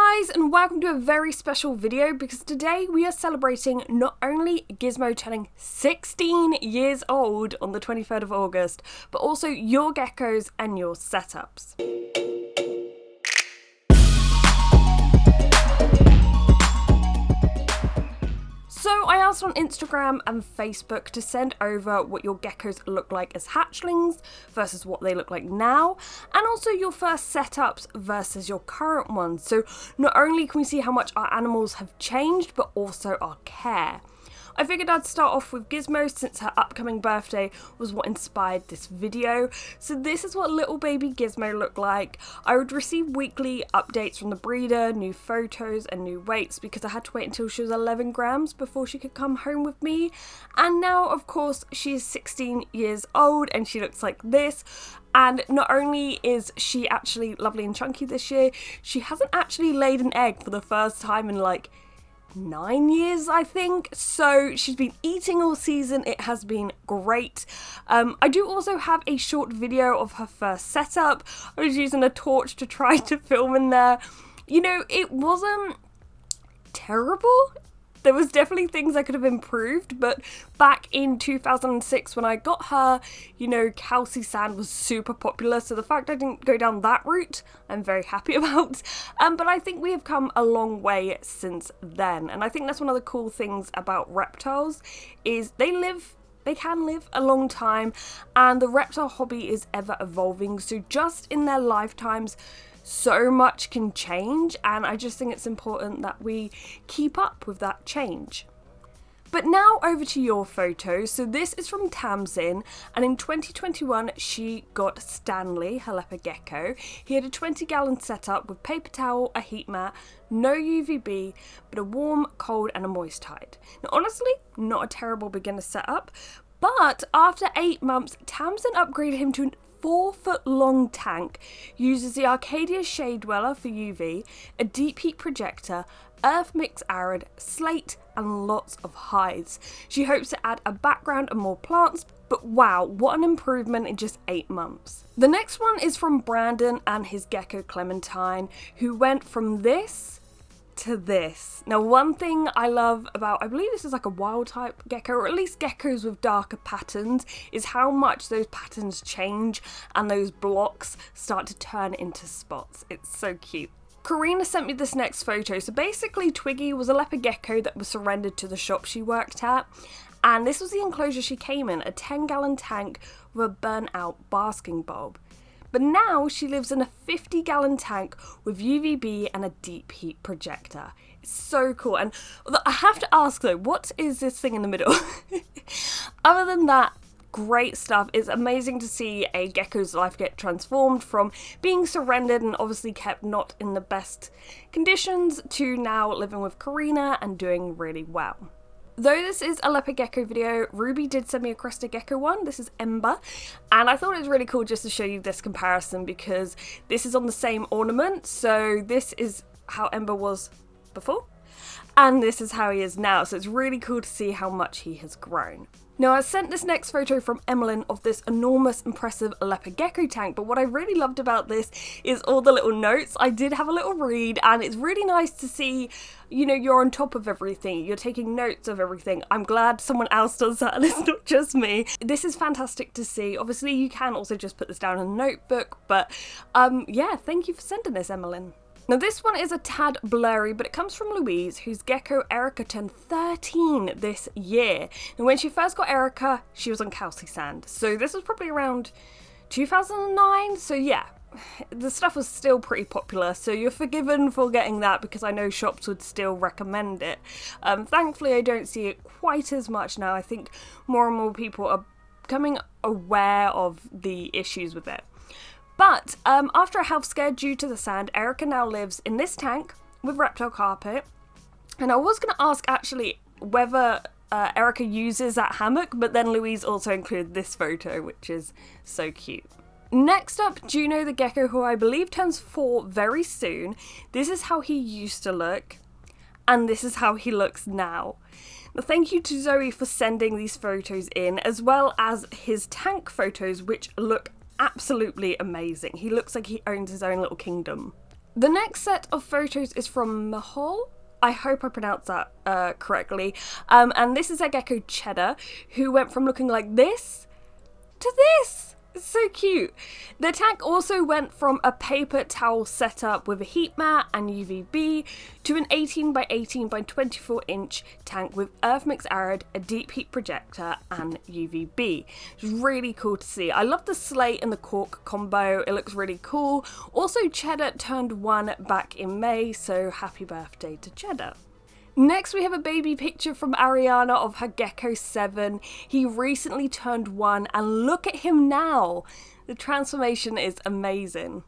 guys, and welcome to a very special video because today we are celebrating not only Gizmo turning 16 years old on the 23rd of August, but also your geckos and your setups. So I asked on Instagram and Facebook to send over what your geckos look like as hatchlings versus what they look like now, and also your first setups versus your current ones. So not only can we see how much our animals have changed, but also our care. I figured I'd start off with Gizmo since her upcoming birthday was what inspired this video. So this is what little baby Gizmo looked like. I would receive weekly updates from the breeder, new photos and new weights because I had to wait until she was 11 grams before she could come home with me. And now of course she is 16 years old and she looks like this. And not only is she actually lovely and chunky this year, she hasn't actually laid an egg for the first time in like 9 years, I think. So she's been eating all season. It has been great. I do also have a short video of her first setup. I was using a torch to try to film in there. You know, it wasn't terrible. There was definitely things I could have improved, but back in 2006 when I got her, you know, calci sand was super popular, so the fact I didn't go down that route, I'm very happy about. But I think we have come a long way since then, and I think that's one of the cool things about reptiles, is they can live a long time, and the reptile hobby is ever evolving, so just in their lifetimes, so much can change, and I just think it's important that we keep up with that change. But now over to your photos. So this is from Tamsin, and in 2021 she got Stanley, her leopard gecko. He had a 20-gallon setup with paper towel, a heat mat, no UVB, but a warm, cold and a moist hide. Now honestly, not a terrible beginner setup, but after 8 months, Tamsin upgraded him to an 4-foot-long tank, uses the Arcadia Shade Dweller for UV, a deep heat projector, earth mix arid, slate, and lots of hides. She hopes to add a background and more plants, but wow, what an improvement in just 8 months. The next one is from Brandon and his gecko Clementine, who went from this to this. Now one thing I love about, I believe this is like a wild type gecko, or at least geckos with darker patterns, is how much those patterns change and those blocks start to turn into spots. It's so cute. Karina sent me this next photo. So basically Twiggy was a leopard gecko that was surrendered to the shop she worked at, and this was the enclosure she came in, a 10-gallon tank with a burnt out basking bulb. But now she lives in a 50-gallon tank with UVB and a deep heat projector. It's so cool. And I have to ask though, what is this thing in the middle? Other than that, great stuff. It's amazing to see a gecko's life get transformed from being surrendered and obviously kept not in the best conditions to now living with Karina and doing really well. Though this is a leopard gecko video, Ruby did send me a crested gecko one. This is Ember, and I thought it was really cool just to show you this comparison because this is on the same ornament. So this is how Ember was before, and this is how he is now. So it's really cool to see how much he has grown. Now I sent this next photo from Emmeline of this enormous impressive leopard gecko tank, but what I really loved about this is all the little notes. I did have a little read, and it's really nice to see, you know, you're on top of everything, you're taking notes of everything. I'm glad someone else does that and it's not just me. This is fantastic to see. Obviously you can also just put this down in a notebook, but yeah, thank you for sending this, Emmeline. Now this one is a tad blurry, but it comes from Louise, whose gecko Erica turned 13 this year. And when she first got Erica, she was on calci sand. So this was probably around 2009. So yeah, the stuff was still pretty popular. So you're forgiven for getting that because I know shops would still recommend it. Thankfully, I don't see it quite as much now. I think more and more people are becoming aware of the issues with it. But after a health scare due to the sand, Erica now lives in this tank with reptile carpet. And I was going to ask actually whether Erica uses that hammock, but then Louise also included this photo, which is so cute. Next up, Juno the gecko, who I believe turns 4 very soon. This is how he used to look, and this is how he looks now. Now, thank you to Zoe for sending these photos in, as well as his tank photos, which look absolutely amazing. He looks like he owns his own little kingdom. The next set of photos is from Mahal. I hope I pronounced that correctly. And this is a Gecko Cheddar, who went from looking like this to this. It's so cute. The tank also went from a paper towel setup with a heat mat and UVB to an 18 by 18 by 24 inch tank with Earth Mix Arid, a deep heat projector and UVB. It's really cool to see. I love the slate and the cork combo. It looks really cool. Also, Cheddar turned 1 back in May, so happy birthday to Cheddar. Next, we have a baby picture from Ariana of her Gecko 7. He recently turned 1 and look at him now. The transformation is amazing.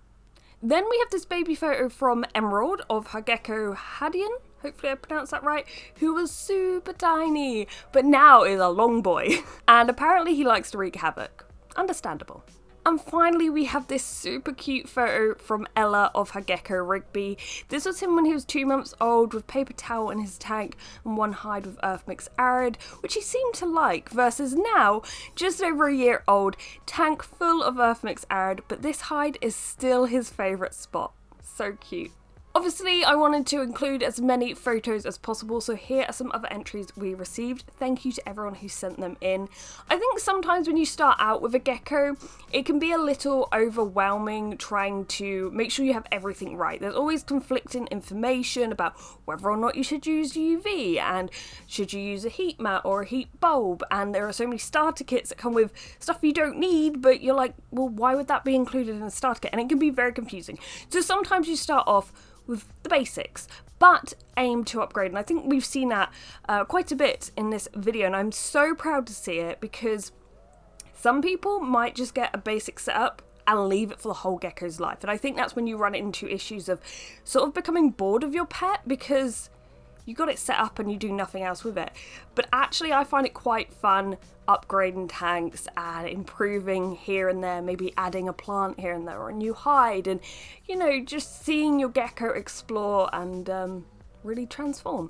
Then we have this baby photo from Emerald of her Gecko Hadian, hopefully I pronounced that right, who was super tiny, but now is a long boy. And apparently he likes to wreak havoc. Understandable. And finally, we have this super cute photo from Ella of her Gecko Rigby. This was him when he was 2 months old with paper towel in his tank and one hide with Earth Mix Arid, which he seemed to like, versus now, just over a year old, tank full of Earth Mix Arid, but this hide is still his favourite spot. So cute. Obviously, I wanted to include as many photos as possible, so here are some other entries we received. Thank you to everyone who sent them in. I think sometimes when you start out with a gecko, it can be a little overwhelming trying to make sure you have everything right. There's always conflicting information about whether or not you should use UV, and should you use a heat mat or a heat bulb, and there are so many starter kits that come with stuff you don't need, but you're like, well, why would that be included in a starter kit? And it can be very confusing. So sometimes you start off with the basics, but aim to upgrade. And I think we've seen that quite a bit in this video, and I'm so proud to see it, because some people might just get a basic setup and leave it for the whole gecko's life. And I think that's when you run into issues of sort of becoming bored of your pet, because you got it set up and you do nothing else with it. But actually, I find it quite fun upgrading tanks and improving here and there, maybe adding a plant here and there or a new hide, and you know, just seeing your gecko explore and really transform.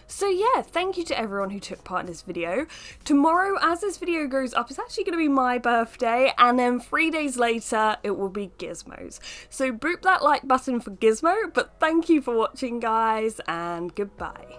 So yeah, thank you to everyone who took part in this video. Tomorrow, as this video goes up, it's actually going to be my birthday, and then 3 days later it will be Gizmo's. So boop that like button for Gizmo, but thank you for watching, guys, and goodbye.